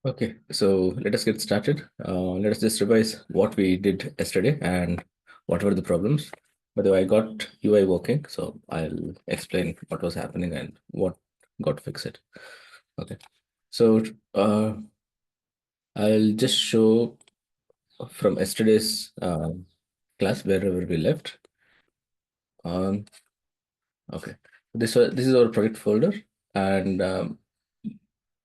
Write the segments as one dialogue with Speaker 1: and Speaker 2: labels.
Speaker 1: Okay, so let us get started. Let us just revise what we did yesterday and what were the problems. By the way, I got UI working, so I'll explain what was happening and what got fixed. Okay, so I'll just show from yesterday's class wherever we left. Um, okay, this is our project folder, and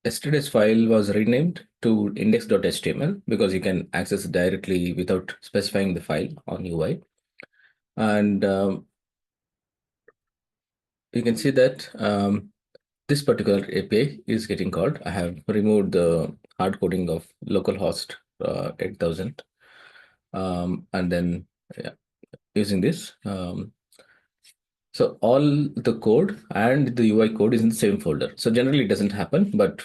Speaker 1: yesterday's file was renamed to index.html because you can access it directly without specifying the file on UI. And you can see that this particular API is getting called. I have removed the hard coding of localhost 8000. And then yeah, using this. So all the code and the UI code is in the same folder. So generally it doesn't happen, but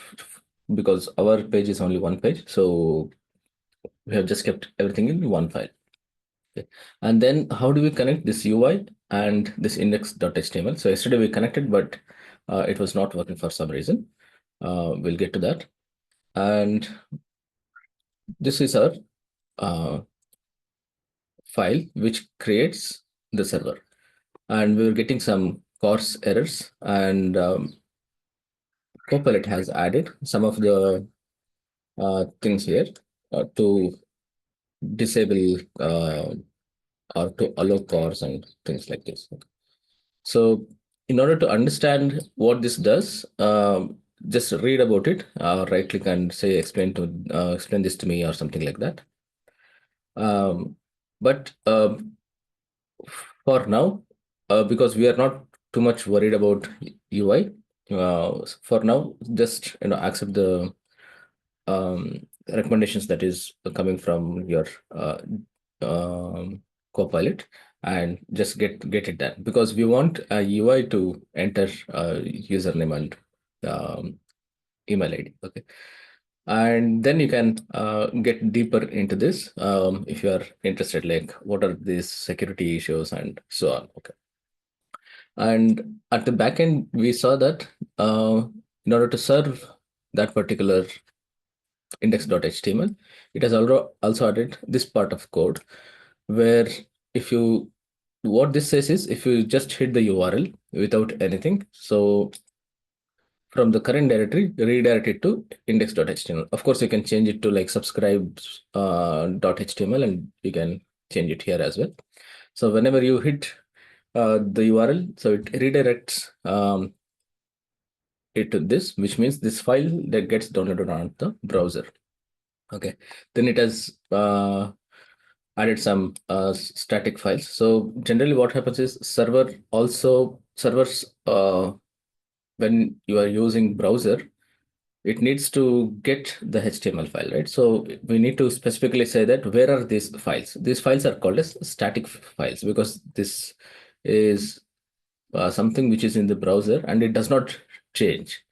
Speaker 1: because our page is only one page, so we have just kept everything in one file. Okay. And then how do we connect this UI and this index.html? So yesterday we connected, but it was not working for some reason. We'll get to that. And this is our uh, file which creates the server. And we were getting some coarse errors, and Copilot has added some of the things here to disable or to allow cores and things like this. So, in order to understand what this does, just read about it. Right click and say explain this to me or something like that. But for now, because we are not too much worried about UI, for now, just accept the recommendations that is coming from your Copilot, and just get it done, because we want a UI to enter username and email ID. Okay, and then you can get deeper into this if you are interested, like what are these security issues and so on. Okay, and at the back end we saw that in order to serve that particular index.html, it has also added this part of code where if you what this says is if you just hit the URL without anything, so from the current directory redirect it to index.html. Of course, you can change it to like subscribes .html, and you can change it here as well. So whenever you hit the URL, so it redirects it to this, which means this file that gets downloaded on the browser. Okay, then it has added some static files. So generally what happens is servers when you are using browser, it needs to get the HTML file, right? So we need to specifically say that where are these files? These files are called as static files because this is something which is in the browser and it does not change.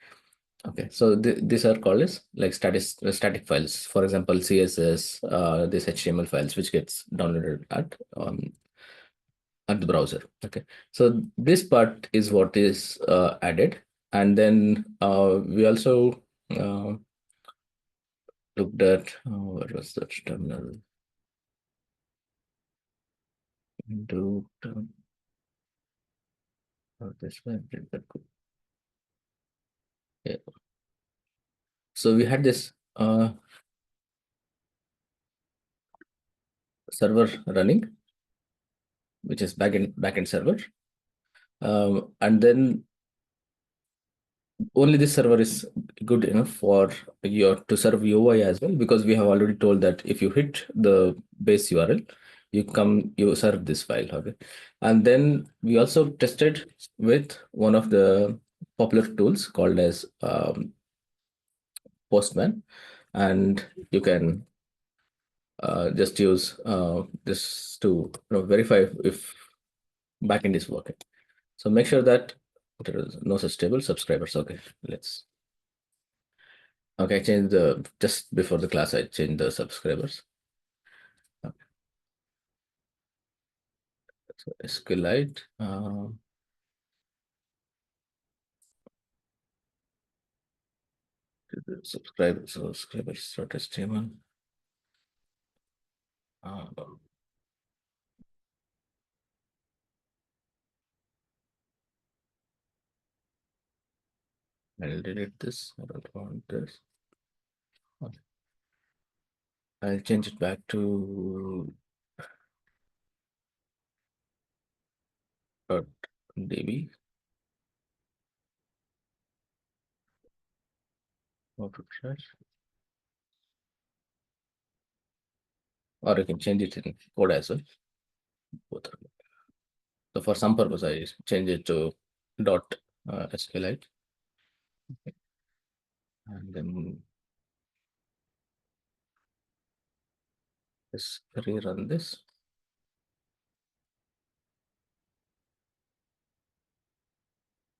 Speaker 1: Okay, so these are called as like static files. For example, CSS, these HTML files which gets downloaded at the browser. Okay, so this part is what is added, and then we also looked at what was that terminal? Into this one. Did that go? Yeah. So we had this server running, which is backend server, and then only this server is good enough for your to serve UI as well, because we have already told that if you hit the base URL, you serve this file. Okay, and then we also tested with one of the popular tools called as Postman, and you can just use this to verify if backend is working. So make sure that there is no such table subscribers. Okay, let's. Okay, I changed just before the class, I changed the subscribers. Okay, so SQLite. subscribers.html. Uh, I'll delete this. I don't want this. Okay. I'll change it back to .db. Auto trash. Or you can change it in code as well. Both are good. So for some purpose, I change it to dot SQLite, and then just rerun this.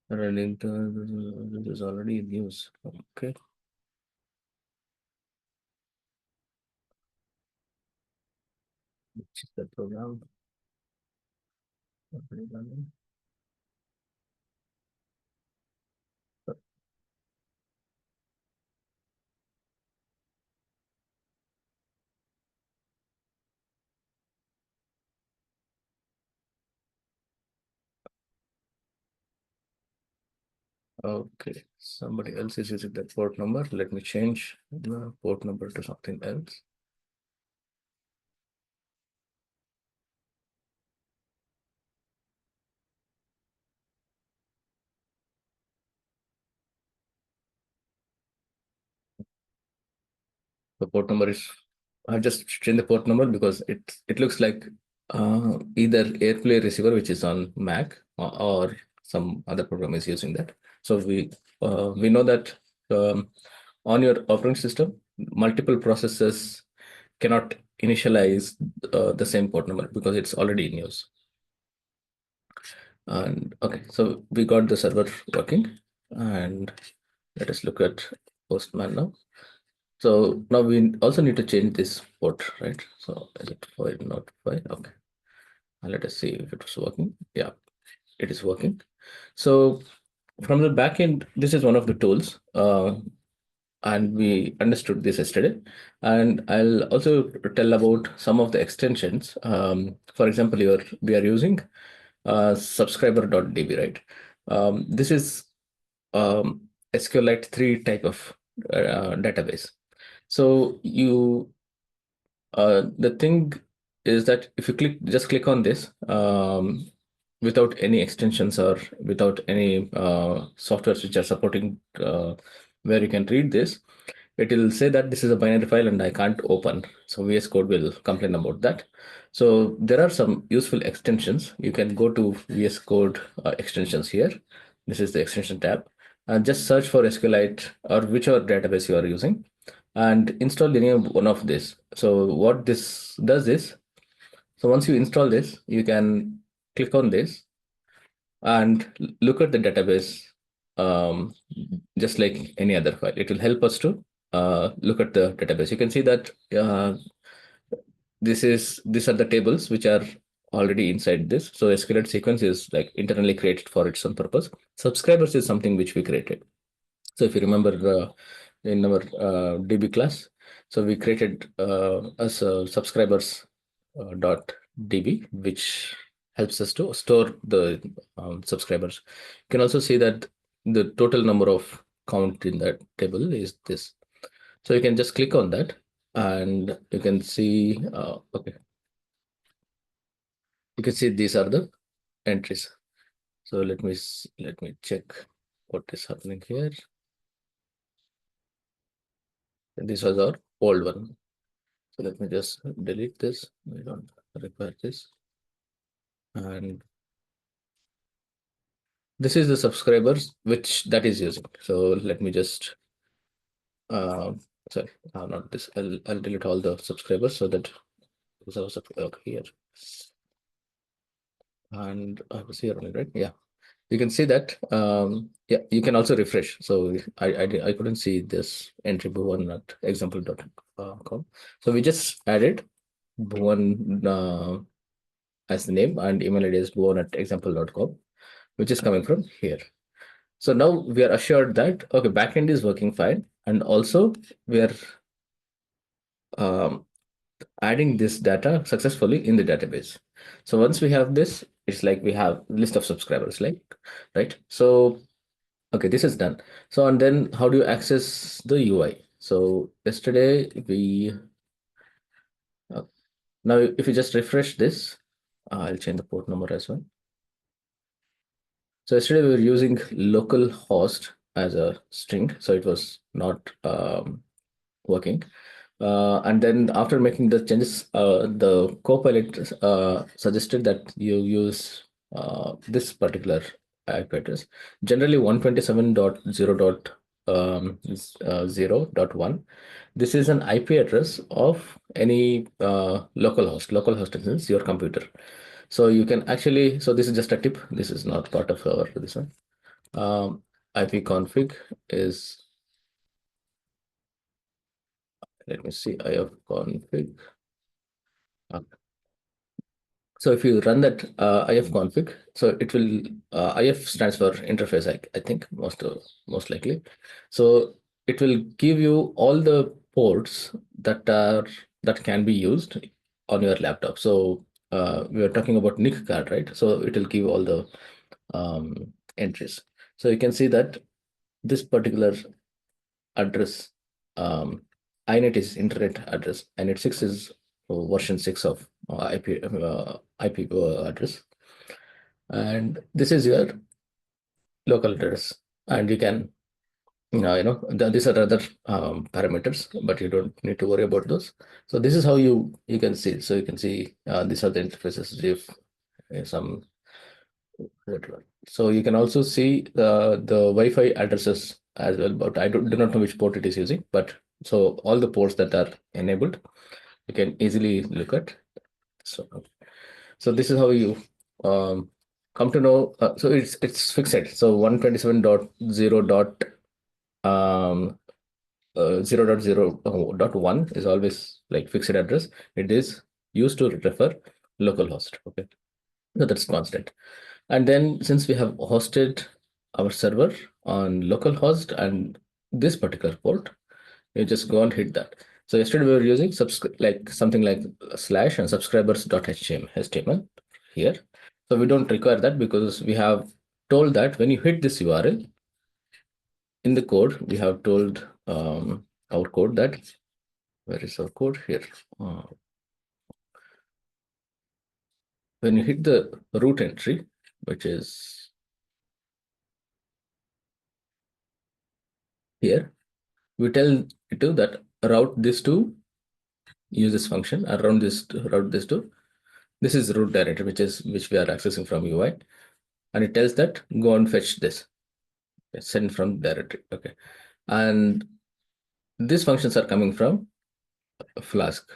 Speaker 1: Running this is already in use. Okay. Which is the program already running. Okay, somebody else is using that port number. Let me change the port number to something else. The port number is, I just changed the port number because it looks like either AirPlay receiver, which is on Mac, or some other program is using that. So we know that on your operating system, multiple processes cannot initialize the same port number because it's already in use. And okay, so we got the server working, and let us look at Postman now. So now we also need to change this port, right? So is it 5, not 5? Okay. And let us see if it was working. Yeah, it is working. So from the backend, this is one of the tools. And we understood this yesterday. And I'll also tell about some of the extensions. For example, we are using subscriber.db, right? This is SQLite 3 type of database. So the thing is that if you just click on this without any extensions or without any softwares which are supporting where you can read this, it will say that this is a binary file and I can't open. So VS Code will complain about that. So there are some useful extensions. You can go to VS Code extensions here. This is the extension tab. And just search for SQLite or whichever database you are using and install any one of this. So what this does is, so once you install this, you can click on this and look at the database just like any other file. It will help us to look at the database. You can see that these are the tables which are already inside this. So SQLite sequence is like internally created for its own purpose. Subscribers is something which we created. So if you remember in our DB class, so we created as subscribers dot DB, which helps us to store the subscribers. You can also see that the total number of count in that table is this. So you can just click on that and you can see, okay, you can see these are the entries. So let me check what is happening here. This was our old one. So let me just delete this. We don't require this. And this is the subscribers which that is using. So let me just sorry, not this. I'll delete all the subscribers so that those are okay, here. And I was here only, right? Yeah. You can see that. Yeah, you can also refresh. So I couldn't see this entry Bhuvan at example.com. So we just added Bhuvan as the name and email ID is bhuvan at example.com, which is coming from here. So now we are assured that, okay, backend is working fine. And also we are um, adding this data successfully in the database. So once we have this, it's like we have list of subscribers, like, right? So okay, this is done. So and then how do you access the UI? So yesterday we uh, now if you just refresh this, I'll change the port number as well. So yesterday we were using local host as a string, so it was not working. And then after making the changes, the Copilot suggested that you use this particular IP address. Generally 127.0.0.1. This is an IP address of any local host. Local host is your computer. So you can actually, so this is just a tip. This is not part of our this one. IP config is, let me see, ifconfig. So if you run that ifconfig, so it will if stands for interface, I think most likely. So it will give you all the ports that can be used on your laptop. So we are talking about NIC card, right? So it will give all the entries. So you can see that this particular address, um, inet is internet address, inet 6 is version 6 of IP address, and this is your local address. And you can these are other parameters, but you don't need to worry about those. So this is how you can see. So you can see these are the interfaces. If some whatever. So you can also see the Wi-Fi addresses as well, but I do not know which port it is using. But so all the ports that are enabled, you can easily look at. So so this is how you um, come to know. So it's fixed. So 127.0 um, 0.0.1 is always like fixed address. It is used to refer localhost. Okay, so that's constant. And then since we have hosted our server on localhost and this particular port, you just go and hit that. So yesterday we were using like something like slash and subscribers.html here. So we don't require that because we have told that when you hit this URL in the code, we have told our code that, where is our code here? When you hit the root entry, which is here, we tell it to that route this to use this function, around this route this to, this is root directory, which we are accessing from UI, and it tells that go and fetch this, send from directory. Okay, and these functions are coming from Flask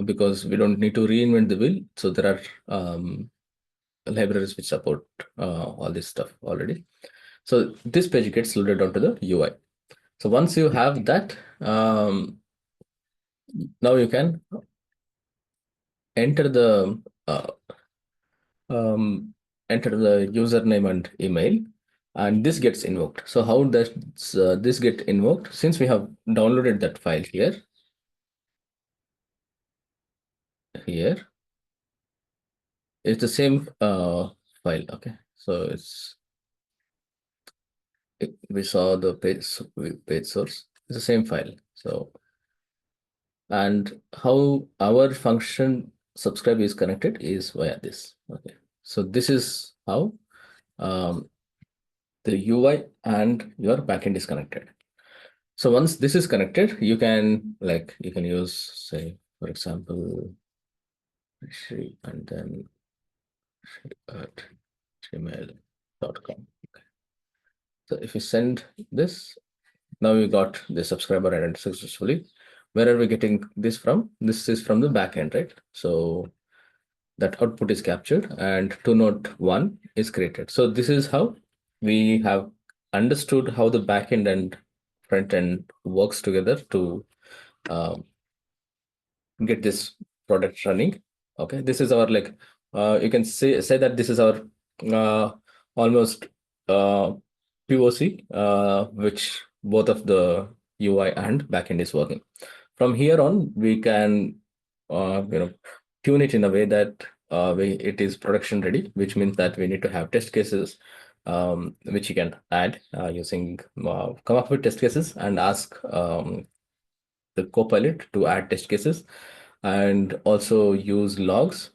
Speaker 1: because we don't need to reinvent the wheel. So there are libraries which support all this stuff already. So this page gets loaded onto the UI. So once you have that, now you can enter the uh, um, enter the username and email, and this gets invoked. So how does this get invoked? Since we have downloaded that file here, it's the same file. Okay, so we saw the page source. It's the same file. So and how our function subscribe is connected is via this. Okay, so this is how um, the UI and your backend is connected. So once this is connected, you can use, say, for example, Shri and then Shri at gmail.com. Okay. So if you send this, now you got the subscriber identity successfully. Where are we getting this from? This is from the backend, right? So that output is captured and 201 is created. So this is how we have understood how the backend and front end works together to um, get this product running. Okay, this is our you can say that this is our uh, almost POC, which both of the UI and backend is working. From here on, we can tune it in a way that it is production ready, which means that we need to have test cases, which you can add using come up with test cases and ask the Copilot to add test cases, and also use logs,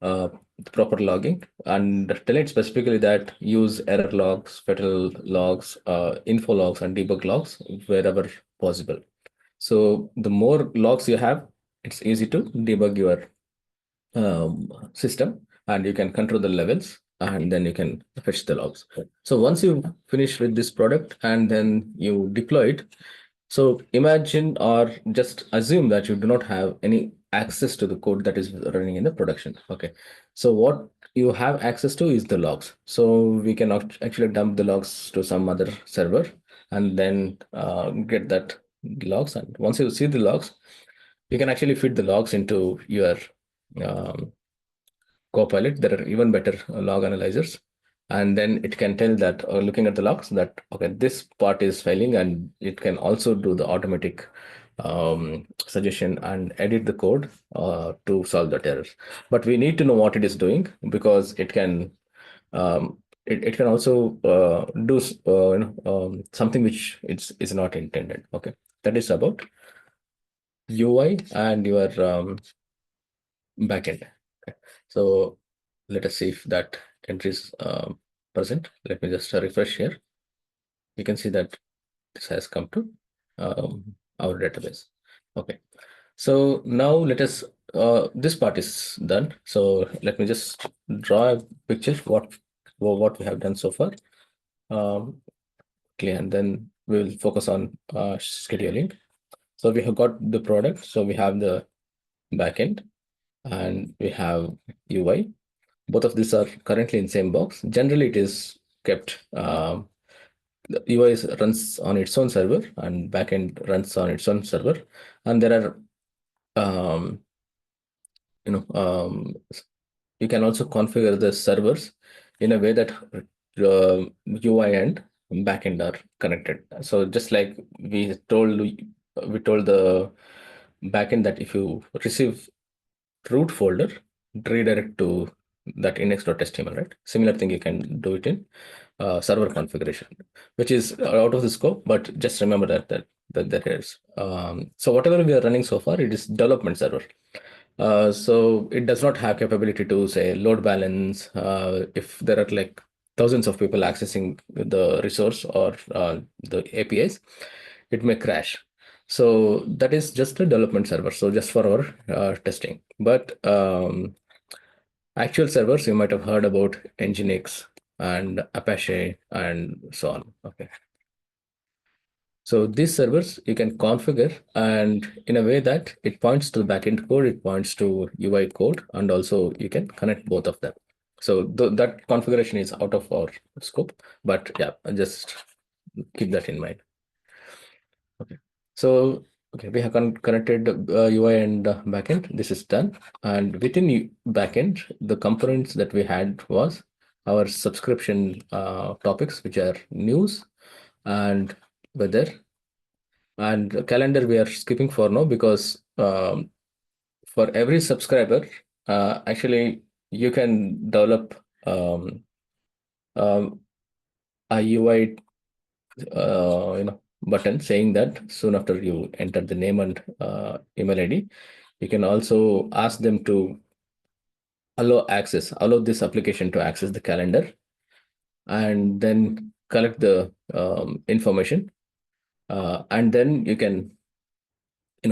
Speaker 1: uh, proper logging, and tell it specifically that use error logs, fatal logs, info logs, and debug logs wherever possible. So the more logs you have, it's easy to debug your system, and you can control the levels, and then you can fetch the logs. So once you finish with this product and then you deploy it, so imagine or just assume that you do not have any access to the code that is running in the production. Okay. So what you have access to is the logs. So we can actually dump the logs to some other server and then get that logs. And once you see the logs, you can actually feed the logs into your um, Copilot. There are even better log analyzers. And then it can tell that, looking at the logs, that, okay, this part is failing, and it can also do the automatic suggestion and edit the code to solve that error. But we need to know what it is doing, because it can it can also do something which is not intended. Okay, that is about UI and your backend. Okay. So let us see if that entry is present. Let me just refresh here. You can see that this has come to our database. Okay. So now let us, this part is done. So let me just draw a picture what we have done so far. Okay, and then we will focus on scheduling. So we have got the product. So we have the backend and we have UI. Both of these are currently in same box. Generally, it is kept. The UI runs on its own server and backend runs on its own server, and there are um, you know you can also configure the servers in a way that UI and backend are connected. So just like we told the backend that if you receive root folder, redirect to that index.html, right? Similar thing you can do it in server configuration, which is out of the scope, but just remember that there is. So whatever we are running so far, it is development server. So it does not have capability to say load balance if there are like thousands of people accessing the resource or the APIs, it may crash. So that is just a development server. So just for our testing. But actual servers, you might have heard about Nginx and Apache and so on. Okay. So these servers you can configure, and in a way that it points to the backend code, it points to UI code, and also you can connect both of them. So that configuration is out of our scope, but yeah, just keep that in mind. Okay. So okay, we have connected UI and backend. This is done, and within backend, the components that we had was our subscription topics, which are news and weather, and calendar we are skipping for now, because for every subscriber, actually you can develop um, a UI button saying that soon after you enter the name and email ID, you can also ask them to allow this application to access the calendar, and then collect the information, and then you can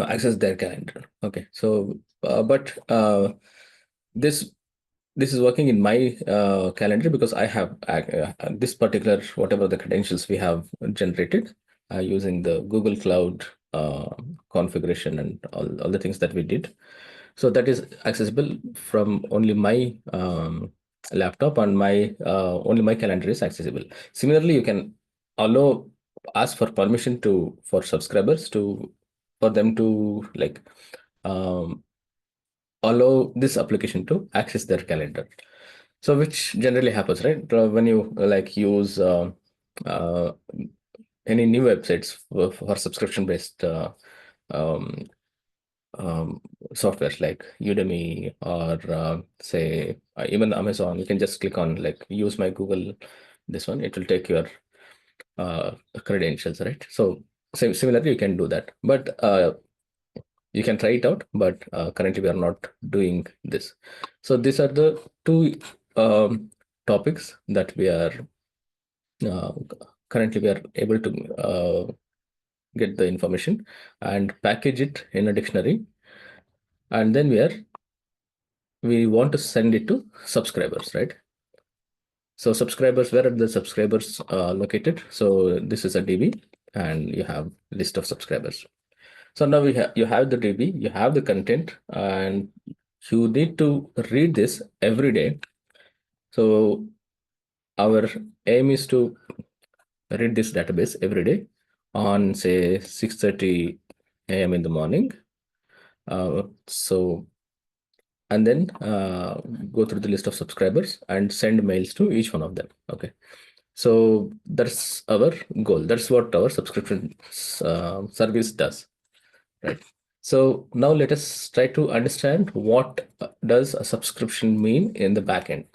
Speaker 1: access their calendar. Okay, so but this this is working in my calendar, because I have this particular, whatever the credentials we have generated using the Google Cloud configuration and all the things that we did. So that is accessible from only my laptop, and my only my calendar is accessible. Similarly, you can allow ask for permission to for subscribers to for them to like um, allow this application to access their calendar. So which generally happens, right? When you like use uh, any new websites for subscription based um, um, softwares like Udemy or say even Amazon, you can just click on like use my Google, this one, it will take your credentials, right? So similarly, you can do that, but you can try it out. But currently, we are not doing this. So these are the two topics that we are uh, currently we are able to get the information and package it in a dictionary, and then we want to send it to subscribers, right? So subscribers, where are the subscribers located? So this is a DB, and you have list of subscribers. So now you have the DB, you have the content, and you need to read this every day. So our aim is to read this database every day on say 6:30 a.m. in the morning. So and then go through the list of subscribers and send mails to each one of them. Okay. So that's our goal. That's what our subscription service does, right? So now let us try to understand what does a subscription mean in the backend.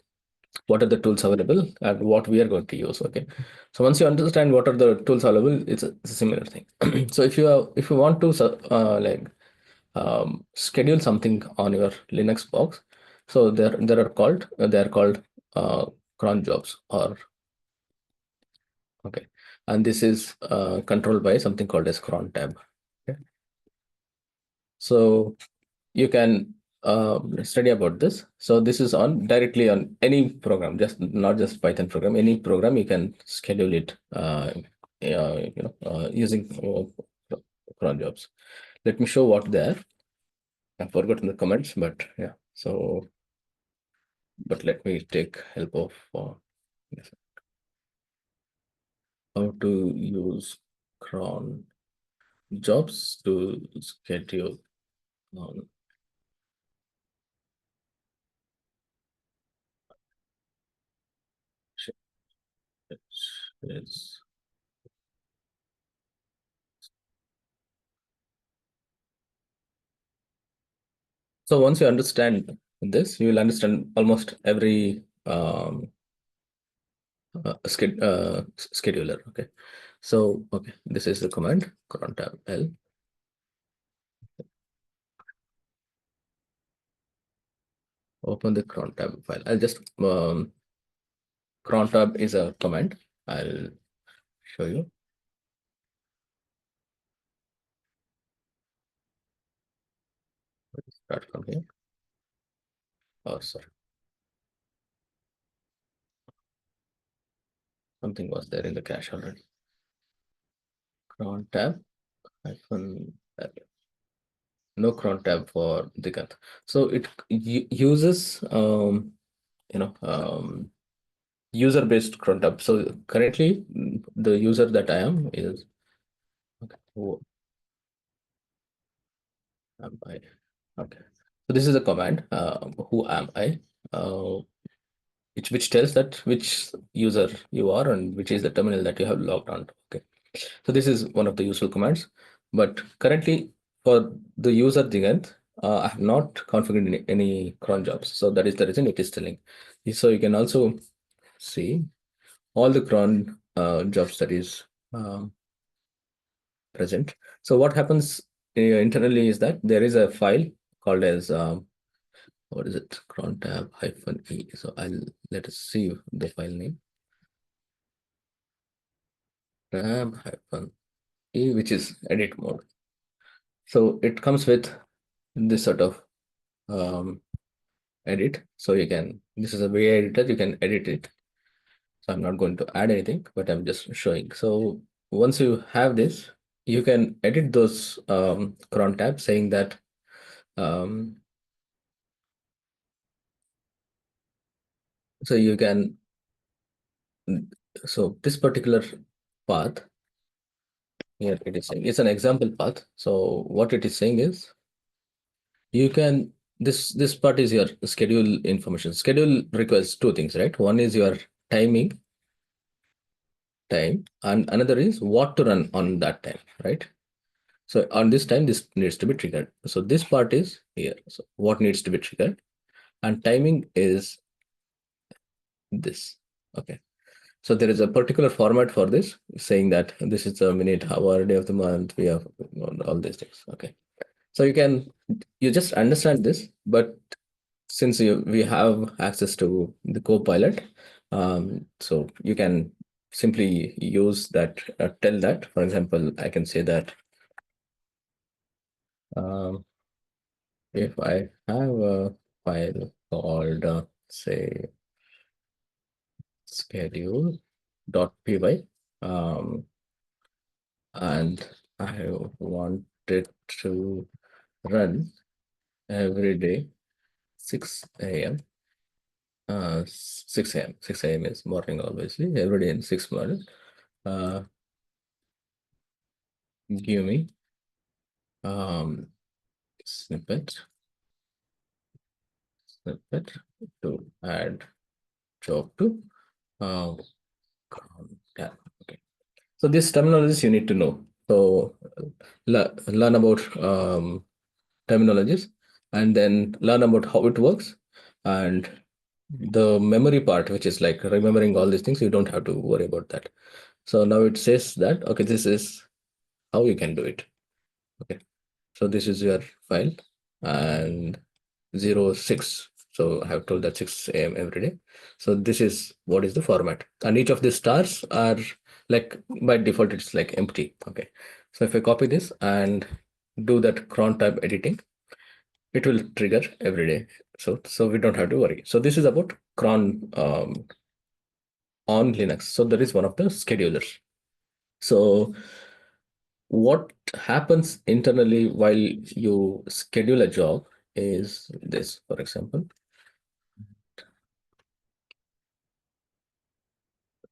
Speaker 1: What are the tools available and what we are going to use? Okay. So once you understand what are the tools available, it's a similar thing. So if you want to schedule something on your Linux box, so they are called uh, cron jobs or okay, and this is controlled by something called as cron tab. Okay. So you can study about this. So this is on directly on any program, just not just Python program. Any program you can schedule it using cron jobs. Let me show what they are. I've forgotten the comments, but yeah. So but let me take help of yes, how to use cron jobs to schedule um, is. So once you understand this, you will understand almost every scheduler. Okay. So okay, this is the command cron tab L. Open the cron tab file. I'll just cron tab is a command. I'll show you. Start from here. Oh, sorry. Something was there in the cache already. Cron tab hyphen L. No cron tab for Digant. So it uses user based cron tab. So currently the user that I am is okay. Who am I? Okay. So this is a command. Who am I? Uh, which tells that which user you are and which is the terminal that you have logged on. Okay. So this is one of the useful commands. But currently for the user Digant, I have not configured any cron jobs. So that is the reason it is telling. So you can also see all the cron jobs that is present. So what happens internally is that there is a file called as what is it? Cron tab hyphen e. So let us see the file name. Tab hyphen e, which is edit mode. So it comes with this sort of um, edit. So you can, this is a way editor, you can edit it. So I'm not going to add anything, but I'm just showing. So once you have this, you can edit those cron tabs saying that um, so you can, so this particular path here it is saying it's an example path. So what it is saying is you can, this part is your schedule information. Schedule requires two things, right? One is your timing time, and another is what to run on that time, right? So on this time, this needs to be triggered. So this part is here. So what needs to be triggered, and timing is this. Okay. So there is a particular format for this, saying that this is a minute, hour, day of the month. We have all these things. Okay. So you just understand this, but since we have access to the Copilot, so you can simply use that, tell that. For example, I can say that um, if I have a file called, say, schedule.py, um, and I want it to run every day 6 a.m. 6 a.m. 6 a.m. is morning, obviously. Every day in 6 morning. Uh, Give me um, snippet, snippet to add job to uh, yeah. Okay. So these terminologies you need to know. So learn about terminologies, and then learn about how it works, and the memory part, which is like remembering all these things, you don't have to worry about that. So now it says that, okay, this is how you can do it. Okay. So this is your file, and 06. So I have told that 6 a.m. every day. So this is what is the format. And each of the stars are like by default, it's like empty. Okay. So if I copy this and do that cron tab editing, it will trigger every day. So we don't have to worry. So this is about cron on Linux. So that is one of the schedulers. So what happens internally while you schedule a job is this, for example.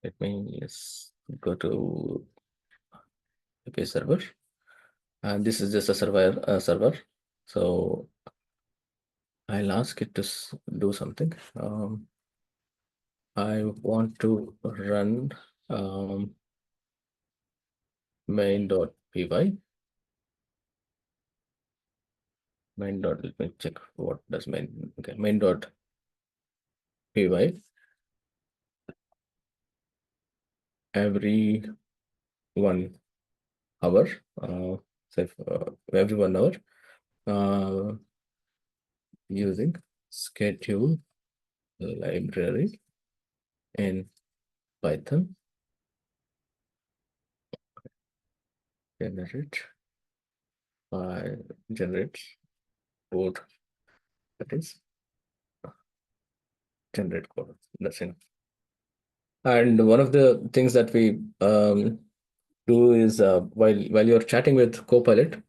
Speaker 1: Let me just go to API server, and this is just a server. So I'll ask it to do something. I want to run main.py. Let me check what does main. Okay, main.py every 1 hour. Say every 1 hour. Using schedule library in Python, generate file, generate code, that is generate code. That's enough. And one of the things that we do is while you're chatting with Copilot,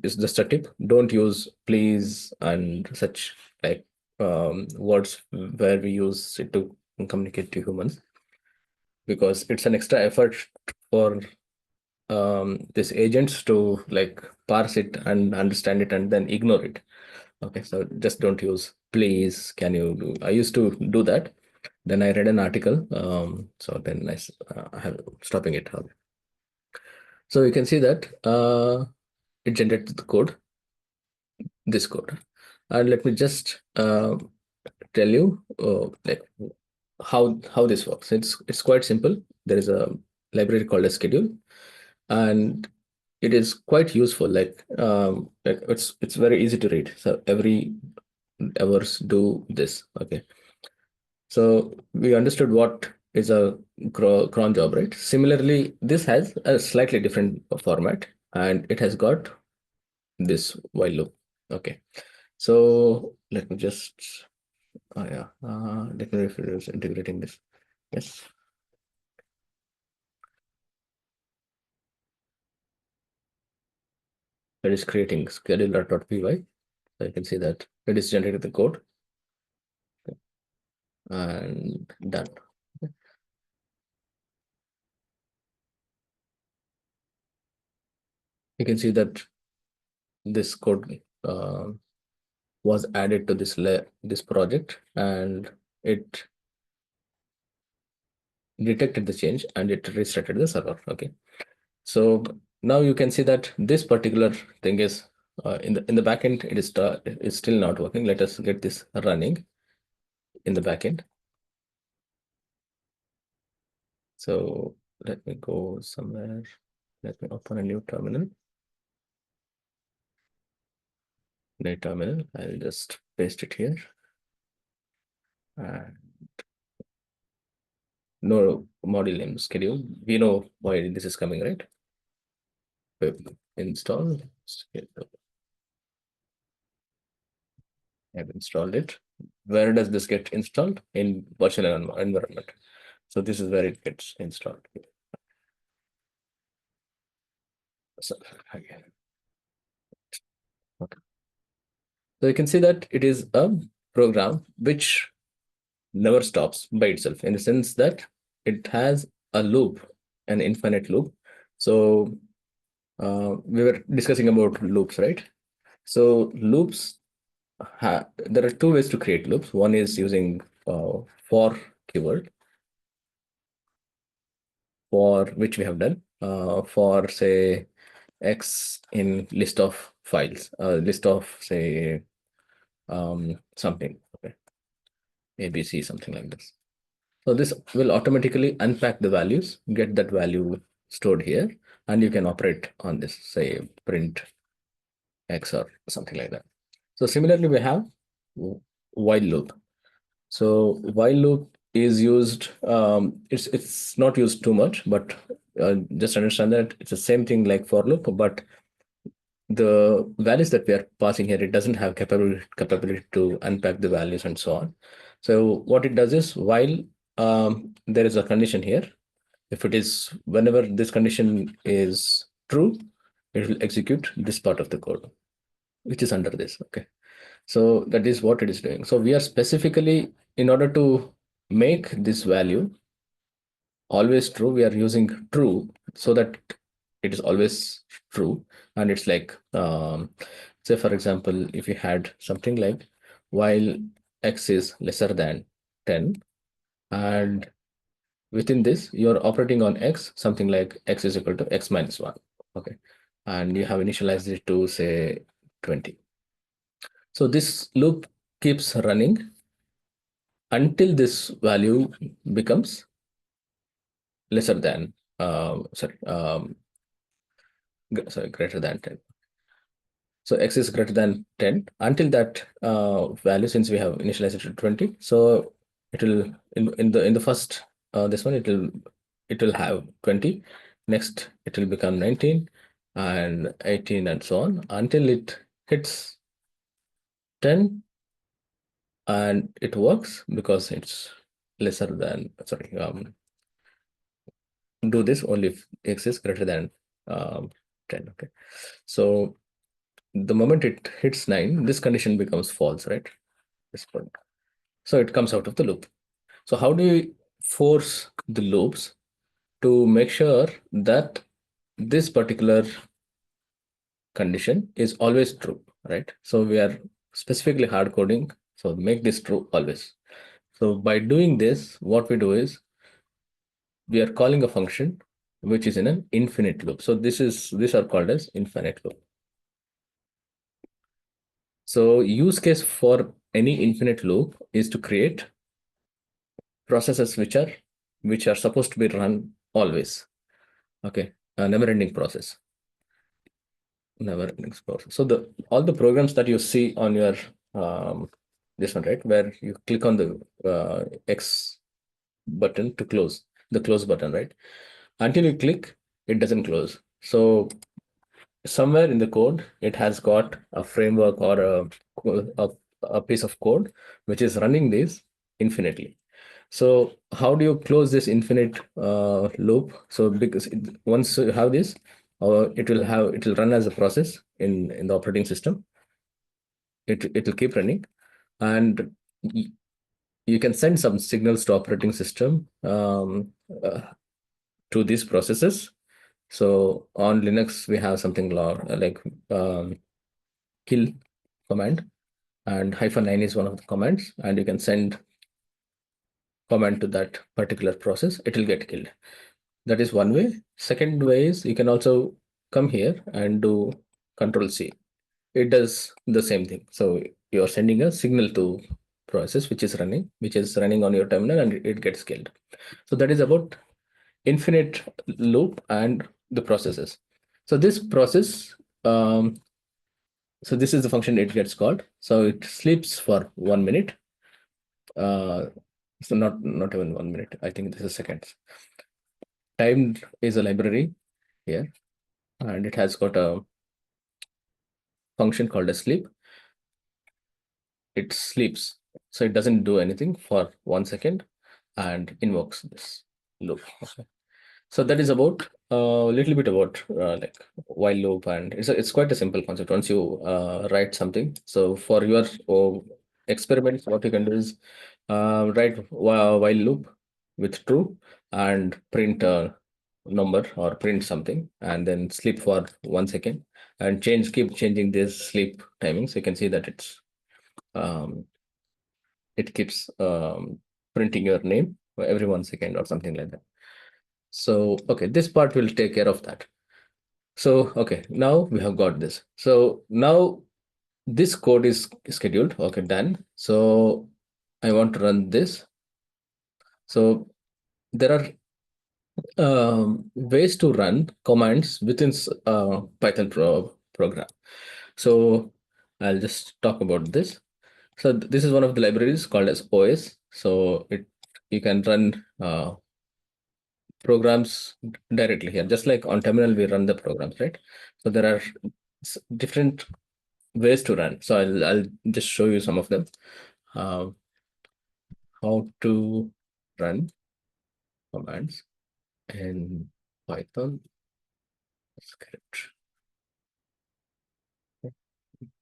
Speaker 1: is just a tip: don't use please and such like words where we use it to communicate to humans, because it's an extra effort for this agents to like parse it and understand it and then ignore it. Okay, so just don't use please. Can you do? I used to do that. Then I read an article. So then I have stopping it. So you can see that it generated the code, this code, and let me just tell you like how this works. It's quite simple. There is a library called a schedule, and it is quite useful. Like it's very easy to read. So every hours do this. Okay. So we understood what is a cron job, right? Similarly, this has a slightly different format, and it has got this while loop. Okay. So let me just, oh yeah, let me refresh integrating this. Yes. It is creating scheduler.py. So you can see that it is generating the code and done. You can see that this code was added to this project, and it detected the change and it restarted the server. Okay. So now you can see that this particular thing is in the backend, is still not working. Let us get this running in the backend. So let me go somewhere. Let me open a new terminal. New terminal. I'll just paste it here. And no module name schedule. We know why this is coming, right? Install. I've installed it. Where does this get installed? In virtual environment. So this is where it gets installed. So, again. Okay. So you can see that it is a program which never stops by itself, in the sense that it has a loop, an infinite loop. So we were discussing about loops, right? So loops, there are two ways to create loops. One is using for keyword, for which we have done for say X in list of files, list of say something, okay, ABC, something like this. So this will automatically unpack the values, get that value stored here, and you can operate on this, say print X or something like that. So similarly, we have while loop. So while loop is used, it's not used too much, but just understand that it's the same thing like for loop, but the values that we are passing here, it doesn't have capability to unpack the values and so on. So what it does is, while there is a condition here, if it is, whenever this condition is true, it will execute this part of the code, which is under this. Okay. So that is what it is doing. So we are specifically, in order to make this value always true, we are using true, so that it is always true. And it's like, say for example, if you had something like while x is lesser than 10, and within this you're operating on x, something like x is equal to x minus 1. Okay. And you have initialized it to say 20. So this loop keeps running until this value becomes lesser than sorry, greater than 10. So x is greater than 10 until that value, since we have initialized it to 20. So it will, in the first this one, it will have 20. Next it will become 19 and 18 and so on until it hits 10, and it works because it's lesser than, sorry, do this only if x is greater than 10. Okay. So the moment it hits 9, this condition becomes false, right? This point. So it comes out of the loop. So how do you force the loops to make sure that this particular condition is always true, right? So we are specifically hard coding, so make this true always. So by doing this, what we do is we are calling a function which is in an infinite loop. So these are called as infinite loop. So use case for any infinite loop is to create processes which are supposed to be run always. Okay, a never-ending process. Never-ending process. So all the programs that you see on your this one, right, where you click on the X button to close, the close button, right? Until you click, it doesn't close. So somewhere in the code, it has got a framework or a piece of code which is running this infinitely. So how do you close this infinite loop? So because once you have this, it will run as a process in the operating system. It will keep running, and you can send some signals to operating system to these processes. So on Linux, we have something like kill command, and -9 is one of the commands, and you can send command to that particular process, it will get killed. That is one way. Second way is you can also come here and do Control C. It does the same thing. So you are sending a signal to process which is running on your terminal, and it gets killed. So that is about infinite loop and the processes. So this process, so this is the function it gets called. So it sleeps for 1 minute. Uh, so not even 1 minute. I think this is seconds. Timed is a library here, and it has got a function called a sleep. It sleeps, so it doesn't do anything for 1 second and invokes this loop. Okay. So that is about a little bit about like while loop, and it's quite a simple concept once you write something. So for your experiments, what you can do is write while loop with true and print a number or print something, and then sleep for 1 second and keep changing this sleep timing. So you can see that um, it keeps printing your name every 1 second or something like that. So, okay, this part will take care of that. So, okay, now we have got this. So now this code is scheduled. Okay, done. So I want to run this. So there are ways to run commands within Python program. So I'll just talk about this. So this is one of the libraries called as OS. So you can run programs directly here, just like on terminal we run the programs, right? So there are different ways to run. So I'll just show you some of them. Uh, how to run commands in Python script.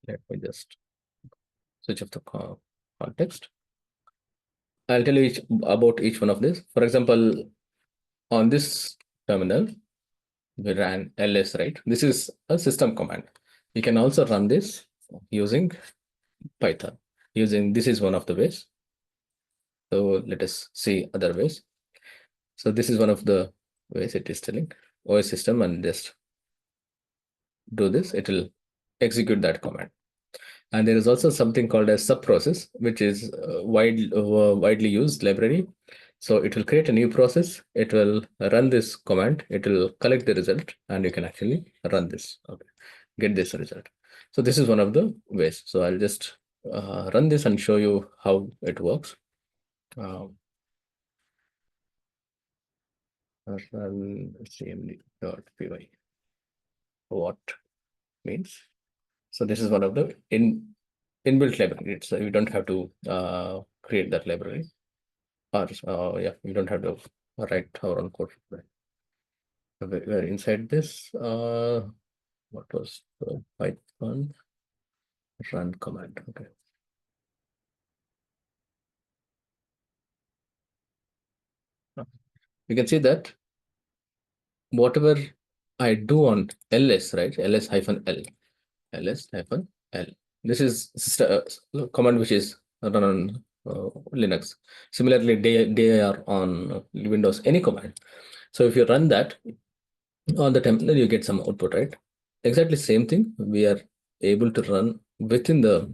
Speaker 1: Let me just switch off the context. I'll tell you about each one of this. For example, on this terminal, we ran ls, right? This is a system command. You can also run this using Python. This is one of the ways. So let us see other ways. So this is one of the ways it is telling OS system, and just do this, it will execute that command. And there is also something called a subprocess, which is widely used library. So it will create a new process. It will run this command. It will collect the result, and you can actually run this. Okay, get this result. So this is one of the ways. So I'll just run this and show you how it works. Run cmd.py. What means? So this is one of the inbuilt library. So you don't have to create that library, or yeah, you don't have to write our own code. So we're inside this. What was the Python run command? Okay. You can see that whatever I do on ls, right? ls-l, ls-l. This is command which is run on Linux. Similarly, dir on Windows, any command. So if you run that on the terminal, you get some output, right? Exactly same thing we are able to run within the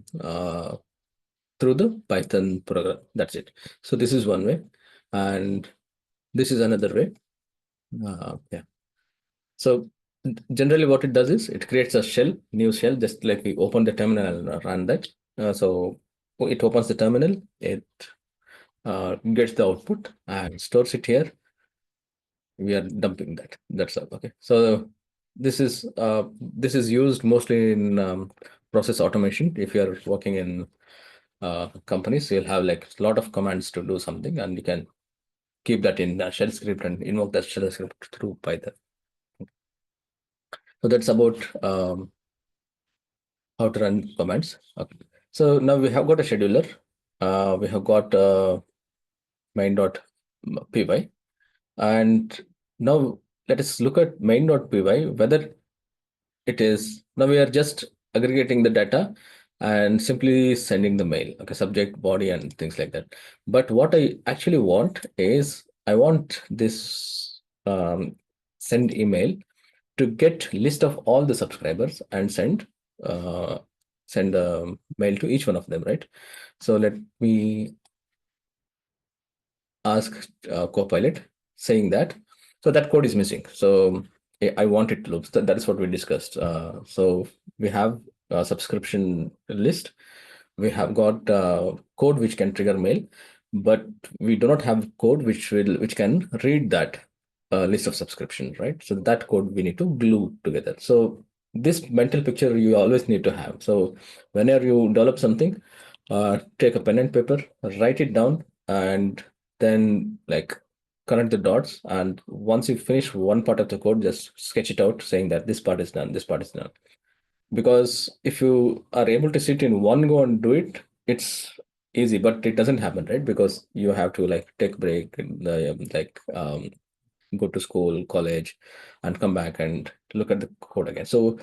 Speaker 1: through the Python program. That's it. So this is one way, and this is another way. Yeah. So generally what it does is it creates a new shell, just like we open the terminal and run that. So it opens the terminal, it gets the output and stores it here. We are dumping that. That's all. Okay. So this is used mostly in process automation. If you are working in companies, you'll have like a lot of commands to do something, and you can keep that in a shell script and invoke that shell script through Python. So that's about how to run commands. Okay. So now we have got a scheduler. We have got main.py, and now let us look at main.py, whether it is, now we are just aggregating the data and simply sending the mail. Okay, subject, body, and things like that. But what I actually want is I want this send email to get list of all the subscribers and uh, send a mail to each one of them, right? So let me ask Copilot saying that. So that code is missing. So I want it to loop. That is what we discussed. So we have a subscription list. We have got code which can trigger mail, but we do not have code which can read that list of subscription, right? So that code we need to glue together. So this mental picture you always need to have. So whenever you develop something, take a pen and paper, write it down, and then like connect the dots. And once you finish one part of the code, just sketch it out saying that this part is done, this part is done. Because if you are able to sit in one go and do it, it's easy, but it doesn't happen, right? Because you have to like take break and go to school, college, and come back and look at the code again. So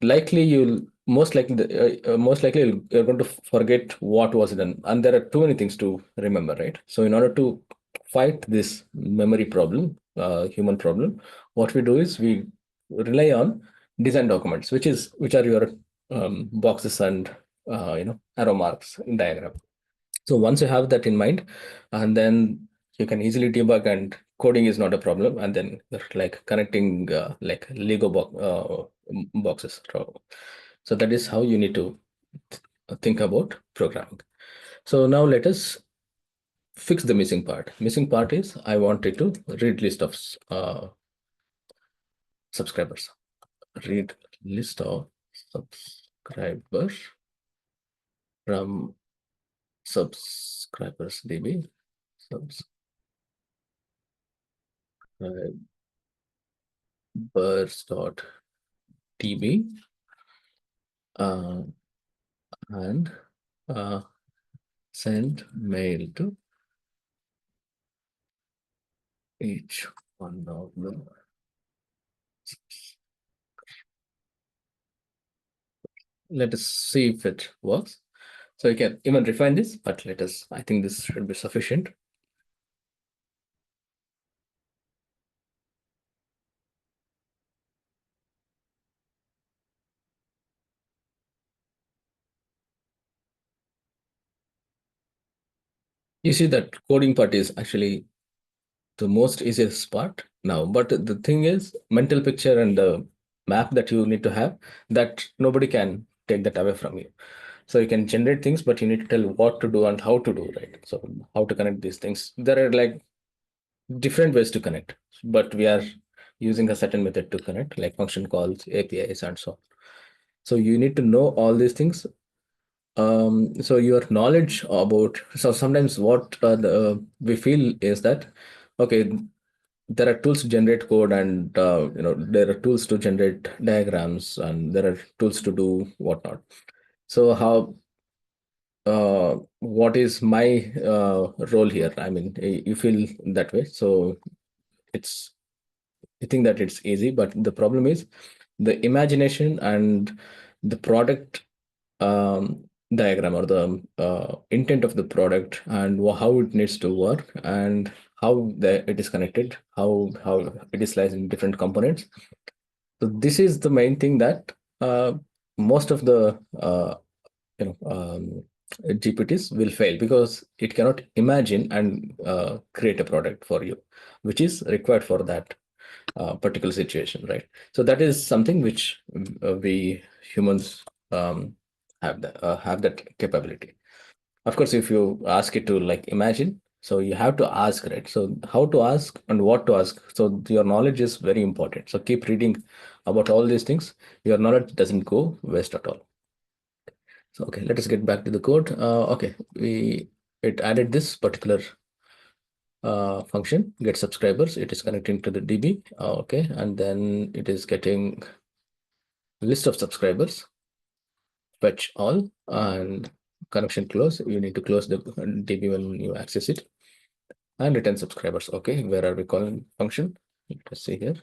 Speaker 1: likely you'll most likely you're going to forget what was done, and there are too many things to remember, right? So in order to fight this memory problem, human problem, what we do is we rely on design documents, which are your boxes and arrow marks in diagram. So once you have that in mind, and then you can easily debug, and coding is not a problem. And then like connecting like Lego boxes. So that is how you need to think about programming. So now let us fix the missing part. Missing part is I wanted to read list of subscribers. Read list of subscribers from subscribers DB. Subscribers.db uh, and uh, send mail to each one of them. Let us see if it works. So you can even refine this, but I think this should be sufficient. You see that coding part is actually the most easiest part now. But the thing is, mental picture and the map that you need to have, that nobody can take that away from you. So you can generate things, but you need to tell what to do and how to do, right? So how to connect these things. There are like different ways to connect, but we are using a certain method to connect, like function calls, APIs, and so on. So you need to know all these things. So your knowledge about, so sometimes what we feel is that, okay, there are tools to generate code, and there are tools to generate diagrams, and there are tools to do whatnot. So how what is my role here? I mean, you feel that way. So it's you think that it's easy, but the problem is the imagination and the product diagram, or the intent of the product, and how it needs to work, and how it is connected, how it is sliced in different components. So this is the main thing that most of the you know um, GPTs will fail, because it cannot imagine and create a product for you, which is required for that particular situation, right? So that is something which we humans have that capability. Of course, if you ask it to like imagine, so you have to ask, right? So how to ask and what to ask. So your knowledge is very important. So keep reading about all these things. Your knowledge doesn't go waste at all. So okay, let us get back to the code. Okay, it added this particular function, get subscribers. It is connecting to the DB. Okay, and then it is getting list of subscribers, fetch all, and connection close. You need to close the DB when you access it, and return subscribers. Okay, where are we calling function? Let's see here.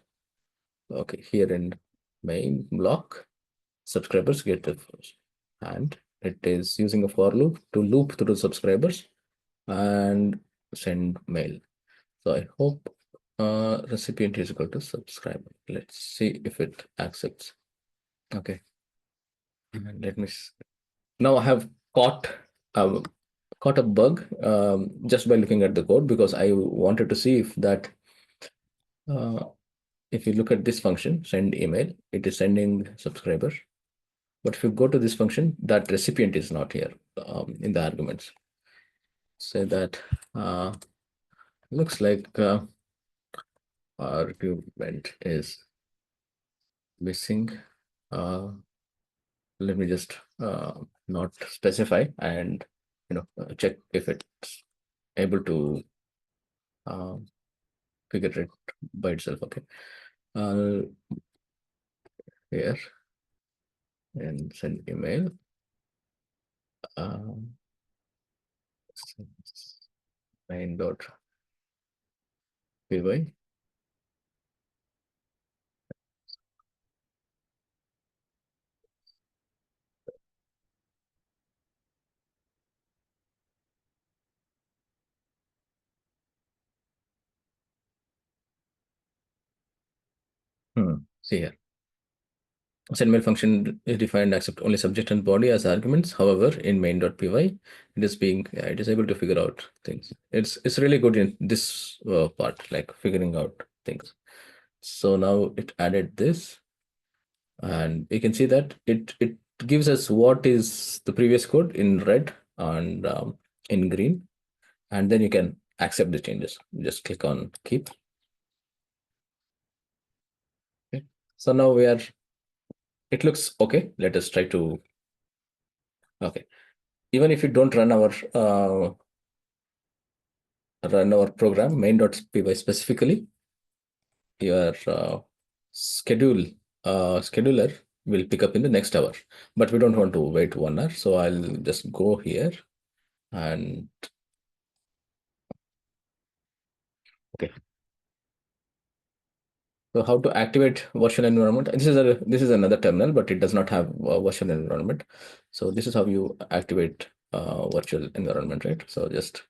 Speaker 1: Okay, here in main block, subscribers get the first. and it is using a for loop to loop through subscribers and send mail. So I hope recipient is equal to subscriber. Let's see if it accepts. Okay. And let me now I have uh, caught a bug just by looking at the code, because I wanted to see if that uh, if you look at this function, send email, it is sending subscriber. But if you go to this function, that recipient is not here in the arguments. Say that looks like argument is missing. Let me just not specify and check if it's able to uh, figure it by itself. Okay. Uh, Here and send email. Um, main.py. See here. Send mail function is defined accept only subject and body as arguments. However, in main.py, it is able to figure out things. It's really good in this part, like figuring out things. So now it added this, and you can see that it gives us what is the previous code in red and in green, and then you can accept the changes. Just click on keep. Okay. So now it looks okay. Let us try to, okay. Even if you don't run our program main.py specifically, your scheduler will pick up in the next hour. But we don't want to wait 1 hour, so I'll just go here and okay. So how to activate virtual environment? This is another terminal, but it does not have a virtual environment. So this is how you activate virtual environment, right? So just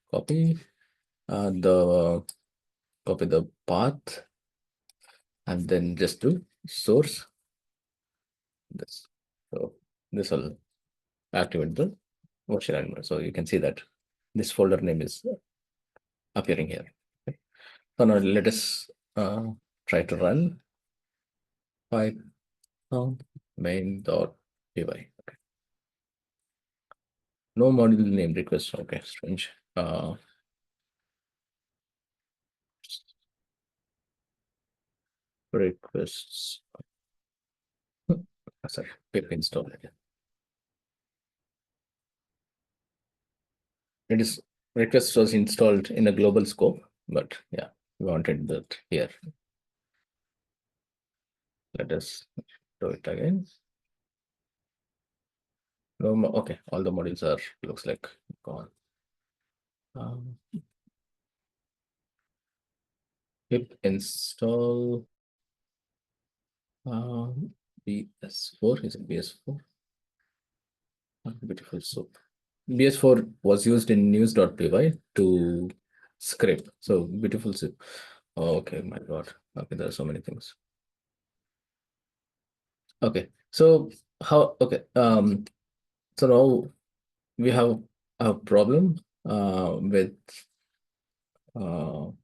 Speaker 1: the copy the path, and then just do source this. So this will activate the virtual environment. So you can see that this folder name is appearing here. Okay. So now let us try to run python main.py. Okay. No module name request. Okay, strange. Requests. Sorry, pip install it. It is request was installed in a global scope, but yeah, we wanted that here. Let us do it again. No, okay, all the modules are looks like gone. Pip install BS4. Is it BS4? Beautiful soup. BS4 was used in news.py to scrape. So beautiful soup. Oh, okay, my God. Okay, there are so many things. Okay, so okay, so now we have a problem uh, with all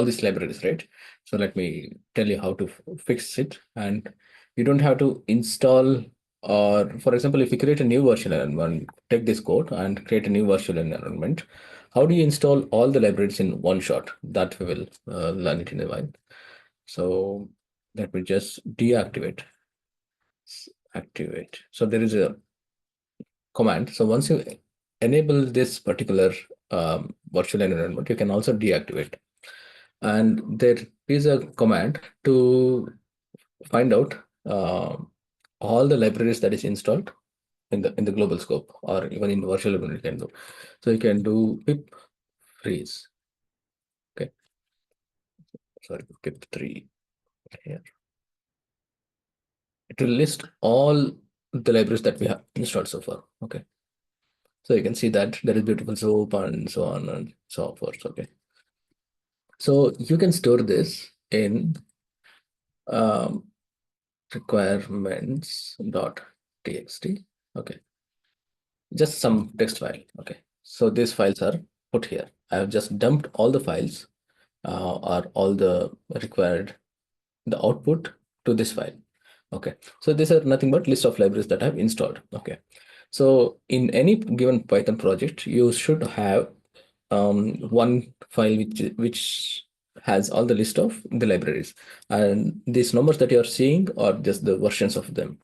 Speaker 1: these libraries, right? So let me tell you how to fix it. And you don't have to install, or for example, if you create a new virtual environment, take this code and create a new virtual environment. How do you install all the libraries in one shot? That we will learn it in a while. So let me just deactivate, activate. So there is a command. So once you enable this particular virtual environment, you can also deactivate. And there is a command to find out uh, all the libraries that is installed in the global scope, or even in virtual environment you can do. So you can do pip freeze. Okay, sorry, pip 3 here. It will list all the libraries that we have installed so far. Okay. So you can see that there is beautiful soap and so on and so forth. Okay. So you can store this in um, requirements.txt. Okay. Just some text file. Okay. So these files are put here. I have just dumped all the files or all the required the output to this file. Okay, so these are nothing but list of libraries that I've installed. Okay, so in any given Python project, you should have one file which has all the list of the libraries, and these numbers that you are seeing are just the versions of them.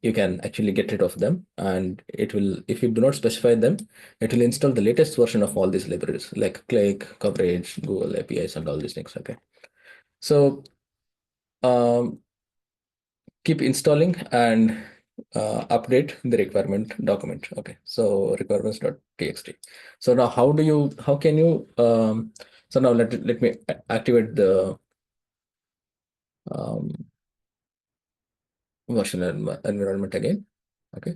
Speaker 1: You can actually get rid of them, and it will, if you do not specify them, it will install the latest version of all these libraries like Click, Coverage, Google APIs, and all these things. Okay, so um, keep installing and update the requirement document. Okay, so requirements.txt. So now how can you so now let me activate the um, version environment again. Okay,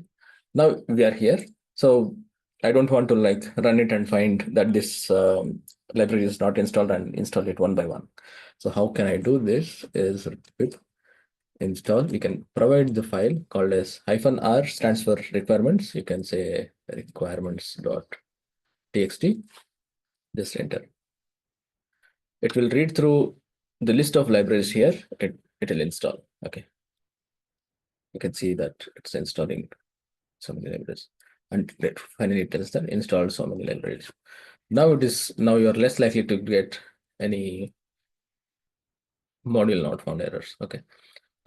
Speaker 1: now we are here. So I don't want to like run it and find that this library is not installed and install it one by one. So how can I do this is with install. We can provide the file called as -r stands for requirements. You can say requirements.txt. Just enter. It will read through the list of libraries here. It will install. Okay, you can see that it's installing so many libraries, and it finally tells that install so many libraries. Now you are less likely to get any module not found errors. Okay,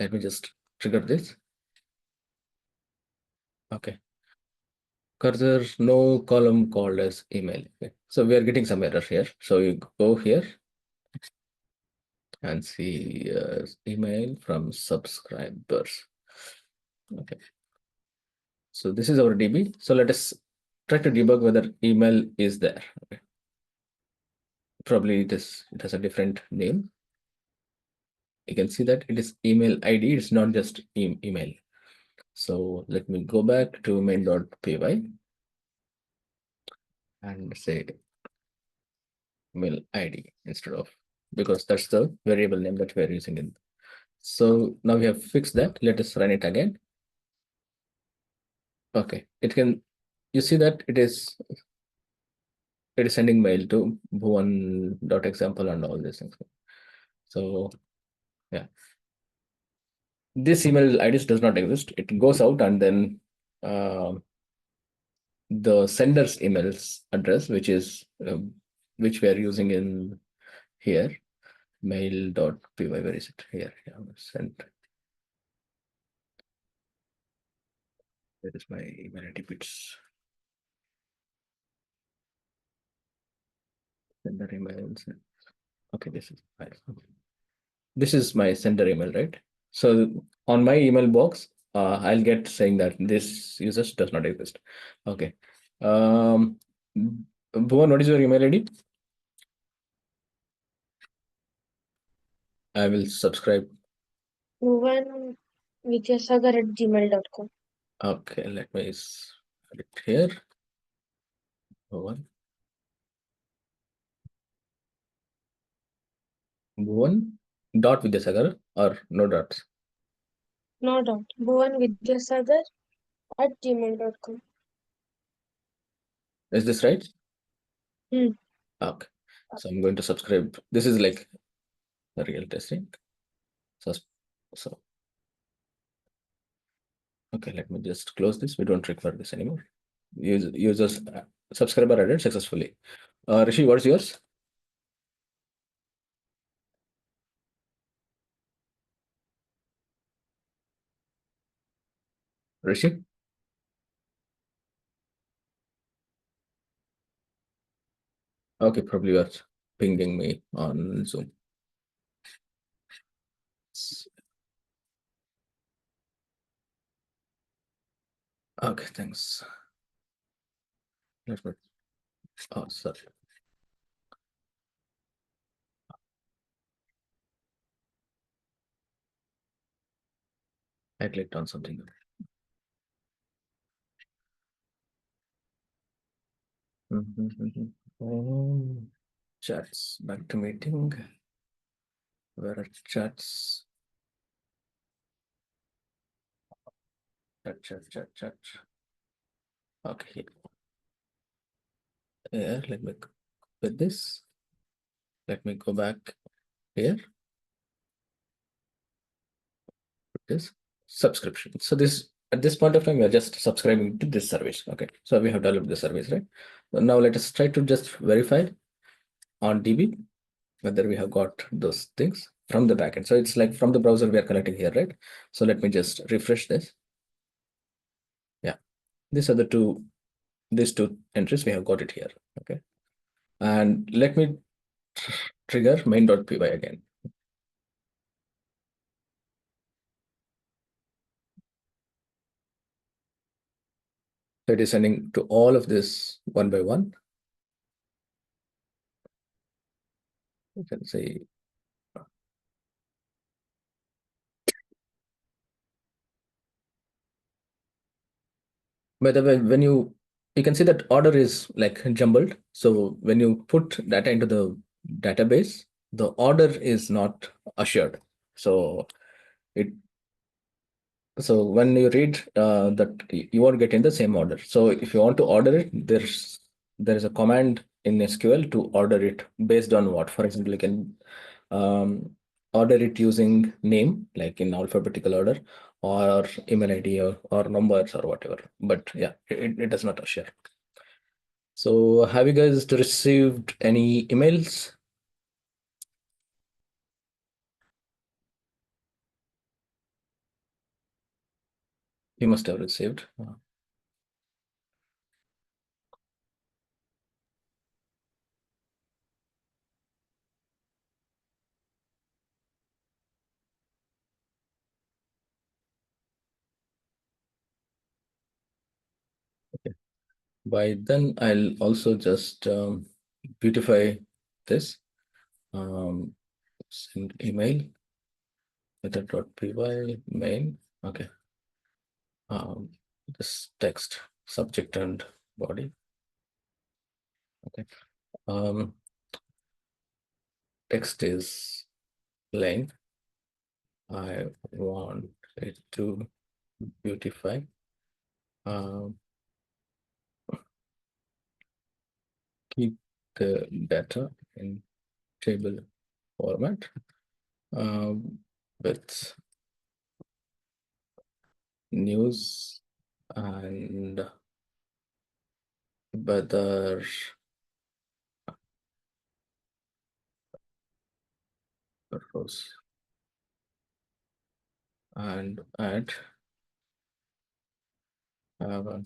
Speaker 1: let me just trigger this. Okay, cursor no column called as email. Okay. So we are getting some error here. So you go here and see email from subscribers. Okay. So this is our DB. So let us try to debug whether email is there. Okay. Probably it has a different name. You can see that it is email ID. It's not just email. So let me go back to main.py and say email ID instead of, because that's the variable name that we're using in. So now we have fixed that. Let us run it again. Okay, it can, you see that it is sending mail to bhuvan.example and all these things. So yeah, this email IDs does not exist. It goes out and then uh, the sender's emails address, which we are using in here, mail.py. Where is it? Here, yeah, sent. Where is my email ID bits? Sender emails. Okay, this is fine. This is my sender email, right? So on my email box, I'll get saying that this user does not exist. Okay. Um, Bhuvan, what is your email ID? I will subscribe.
Speaker 2: Bhuvan Vidyasagar@gmail.com.
Speaker 1: Okay, let me put it here. Bhuvan. Bhuvan dot Vidyasagar or no dots.
Speaker 2: No doubt. Bhuvan Vidyasagar@gmail.com.
Speaker 1: Is this right?
Speaker 2: Hmm.
Speaker 1: Okay. So I'm going to subscribe. This is like a real testing. So, so okay, let me just close this. We don't require this anymore. Users subscriber added successfully. Rishi, what's yours? Rishi? Okay, probably you are pinging me on Zoom. Okay, thanks. Let me, oh, sorry. I clicked on something. Oh, chats. Back to meeting. Where are chats? Chat. Okay, here, let me with this. Let me go back here. This subscription. So this at this point of time, we are just subscribing to this service. Okay, so we have developed the service, right? Now let us try to just verify on DB whether we have got those things from the backend. So it's like from the browser we are connecting here, right? So let me just refresh this. Yeah, these are these two entries we have got it here. Okay, and let me trigger main.py again. So it is sending to all of this one by one. You can say, by the way, when you can see that order is like jumbled. So when you put data into the database, the order is not assured. So it so when you read that you won't get in the same order. So if you want to order it, there is a command in SQL to order it based on what. For example, you can um, order it using name, like in alphabetical order, or email ID or numbers or whatever. But yeah, it does not assure. So have you guys received any emails? You must have received. Okay. By then, I'll also just beautify this. Send email method.py main. Okay. This text subject and body. Okay. Text is plain. I want it to beautify. Um, Keep the data in table format with news and weather rows and add have a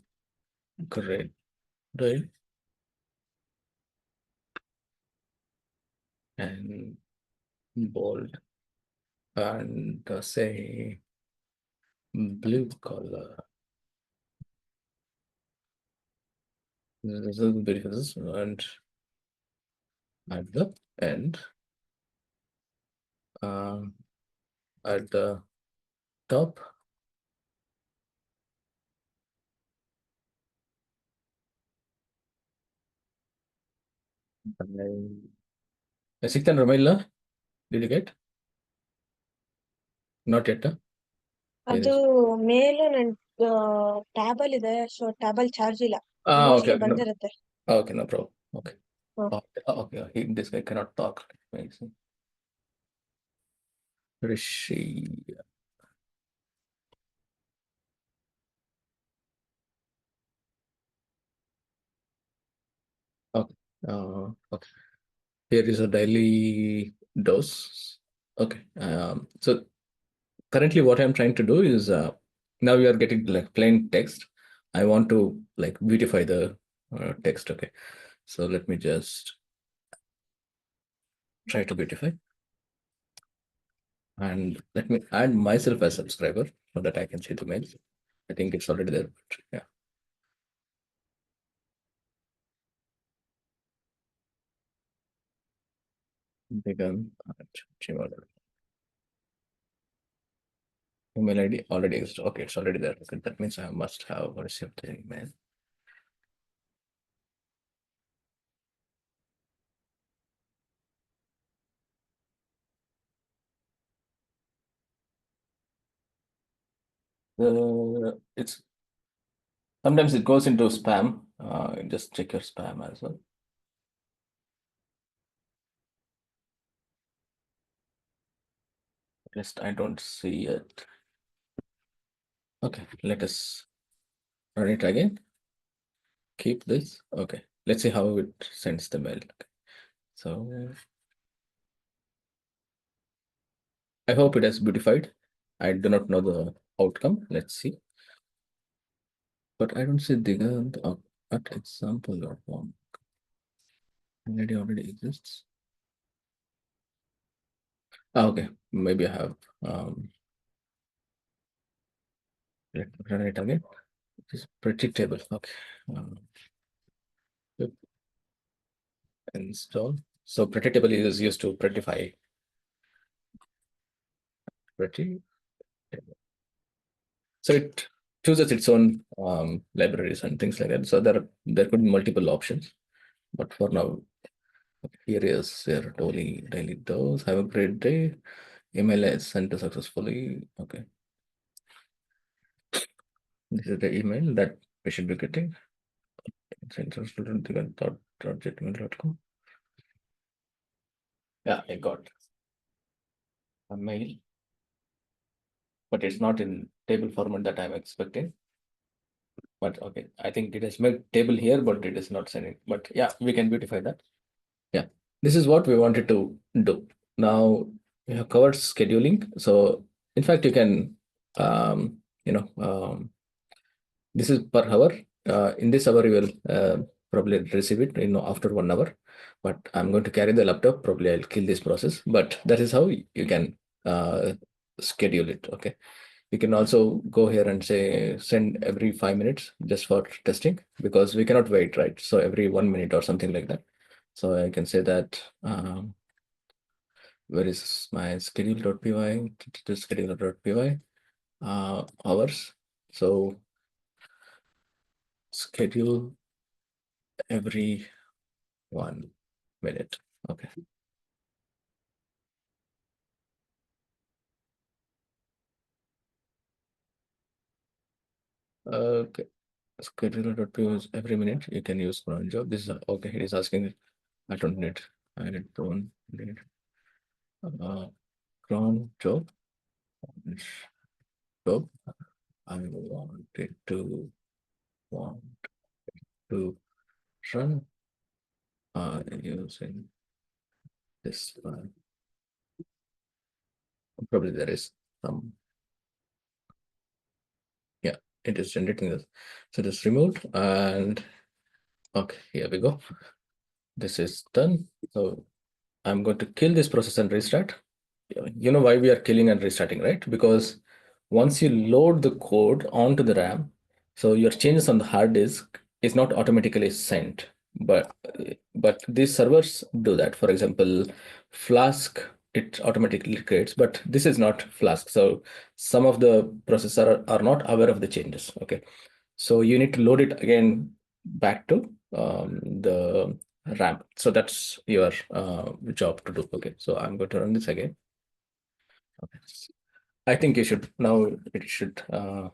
Speaker 1: grid and bold and say blue color. This is beautiful. And at the end, um, at the top, Siktan Ramila, did you get? Not yet. Here
Speaker 2: ಅದು
Speaker 1: is.
Speaker 2: ಮೇಲೆ ನನ್ table ಇದೆ, so table charge ಇಲ್ಲ.
Speaker 1: Okay,
Speaker 2: mostly
Speaker 1: okay, no,
Speaker 2: ಬಂದಿರುತ್ತೆ.
Speaker 1: okay, no problem. Okay.
Speaker 2: ಹ.
Speaker 1: Okay, this guy cannot talk. Amazing. Rishi. Okay. Okay. Here is a daily dose. Okay. So currently what I'm trying to do is now you are getting like plain text. I want to like beautify the text. Okay. So let me just try to beautify and let me add myself as subscriber so that I can see the mails. I think it's already there. But yeah. Begin at Gmail. Email ID already exists. Okay, it's already there. Okay, that means I must have received the email. It's sometimes it goes into spam. Just check your spam as well. At least I don't see it. Okay, let us run it again. Keep this. Okay, let's see how it sends the mail. So I hope it has beautified. I do not know the outcome. Let's see. But I don't see Digant at example.com. Already exists. Okay, maybe I have let me run it again. It is pretty table. Okay. Um, yep, install. So pretty table is used to prettify pretty. So it chooses its own libraries and things like that. So there could be multiple options. But for now, here is your daily dose. Have a great day. Email is sent successfully. Okay. This is the email that we should be getting. Centerstudent.gmail.com. Yeah, I got a mail, but it's not in table format that I'm expecting. But okay, I think it has made table here, but it is not sending. But yeah, we can beautify that. Yeah, this is what we wanted to do. Now we have covered scheduling. So in fact, you can, um, you know, this is per hour. In this hour, you will probably receive it, after 1 hour. But I'm going to carry the laptop. Probably I'll kill this process. But that is how you can schedule it. Okay. You can also go here and say send every 5 minutes just for testing because we cannot wait, right? So every 1 minute or something like that. So I can say that where is my schedule.py? Schedule.py hours. So schedule every 1 minute. Okay. Okay. Schedule.py is every minute. You can use Cronjob. This is okay. It is asking. I don't need. I don't need cron job. Job. I want to run using this one. Probably there is some. Yeah, it is generating this. So just removed and okay, here we go. This is done. So I'm going to kill this process and restart. You know why we are killing and restarting, right? Because once you load the code onto the RAM, so your changes on the hard disk is not automatically sent, but these servers do that. For example, Flask, it automatically creates, but this is not Flask. So some of the processor are not aware of the changes. Okay, so you need to load it again back to the RAM. So that's your job to do. Okay, so I'm going to run this again. Okay. I think you should now it should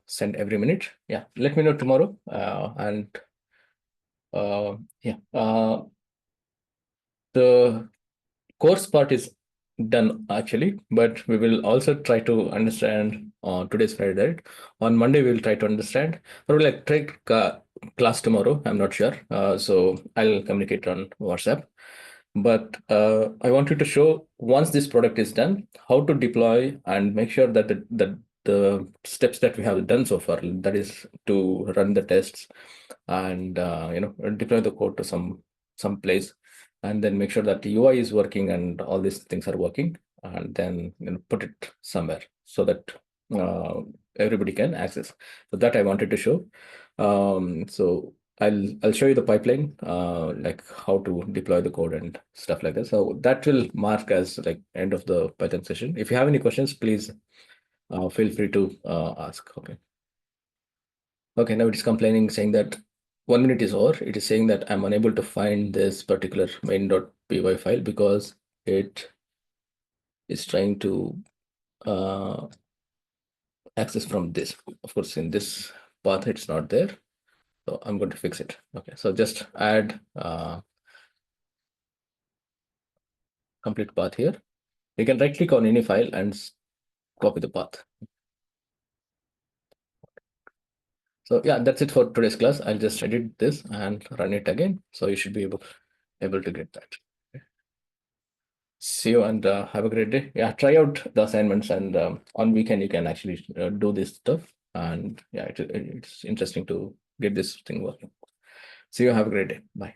Speaker 1: send every minute. Yeah, let me know tomorrow. And yeah, the course part is done actually, but we will also try to understand today's Friday, right? On Monday, we'll try to understand. Probably like take class tomorrow. I'm not sure. So I'll communicate on WhatsApp. But I wanted to show once this product is done, how to deploy and make sure that the steps that we have done so far, that is to run the tests and deploy the code to some place, and then make sure that the UI is working and all these things are working, and then put it somewhere so that uh, everybody can access. So that I wanted to show. So I'll show you the pipeline, like how to deploy the code and stuff like that. So that will mark as like end of the Python session. If you have any questions, please feel free to ask. Okay. Okay. Now it is complaining, saying that 1 minute is over. It is saying that I'm unable to find this particular main.py file because it is trying to access from this. Of course, in this path, it's not there. So I'm going to fix it. Okay, so just add complete path here. You can right click on any file and copy the path. So yeah, that's it for today's class. I'll just edit this and run it again. So you should be able to get that. Okay. See you and have a great day. Yeah, try out the assignments, and on weekend you can actually do this stuff. And yeah, it's interesting to get this thing working. See you. Have a great day. Bye.